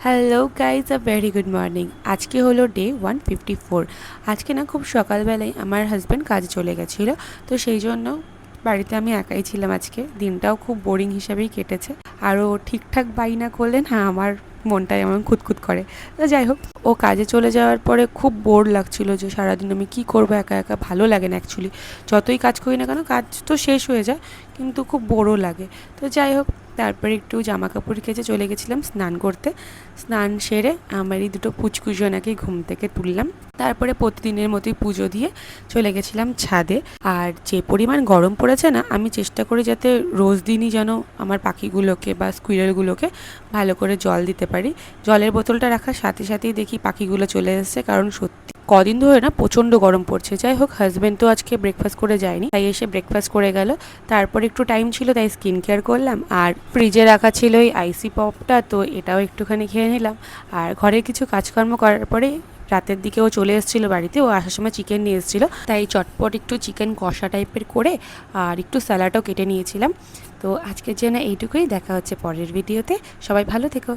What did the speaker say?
Hello guys, a very good morning. আজকে হলো day 154। আজকে না খুব সকালবেলায় আমার হাজব্যান্ড কাজে চলে গেছিলো, তো সেই জন্য বাড়িতে আমি একাই ছিলাম। আজকে দিনটাও খুব বোরিং হিসাবেই কেটেছে। আরও ঠিকঠাক বাই না করলেন হ্যাঁ আমার মনটাই এমন খুঁতখুত করে। তো যাই হোক, ও কাজে চলে যাওয়ার পরে খুব বোর লাগছিল যে সারাদিন আমি কী করবো, একা একা ভালো লাগে না অ্যাকচুয়ালি। যতই কাজ করি না কেন কাজ তো শেষ হয়ে যায়, কিন্তু খুব বোরও লাগে। তো যাই হোক, তারপরে একটু জামা কাপড় কেচে চলে গেছিলাম স্নান করতে। স্নান সেরে আমার এই দুটো পুচকুজনাকে ঘুম থেকে তুললাম। তারপরে প্রতিদিনের মতোই পুজো দিয়ে চলে গেছিলাম ছাদে। আর যে পরিমাণ গরম পড়েছে না, আমি চেষ্টা করি যাতে রোজ দিনই যেন আমার পাখিগুলোকে বা স্কুইরেলগুলোকে ভালো করে জল দিতে পারি। জলের বোতলটা রাখার সাথে সাথেই দেখি পাখিগুলো চলে এসেছে, কারণ সত্যি কদিন ধরে না প্রচণ্ড গরম পড়ছে। যাই হোক, হাজব্যান্ড তো আজকে ব্রেকফাস্ট করে যায়নি, তাই এসে ব্রেকফাস্ট করে গেল। তারপর একটু টাইম ছিল তাই স্কিন কেয়ার করলাম। আর ফ্রিজে রাখা ছিল এই আইসি পপটা, তো এটাও একটুখানি খেয়ে নিলাম। আর ঘরের কিছু কাজকর্ম করার পরে রাতের দিকে ও চলে এসেছিলো বাড়িতে। ও আসার সময় চিকেন নিয়ে এসেছিলো, তাই চটপট একটু চিকেন কষা টাইপের করে আর একটু স্যালাডও কেটে নিয়েছিলাম। তো আজকের জন্য এইটুকুই। দেখা হচ্ছে পরের ভিডিওতে। সবাই ভালো থেকো।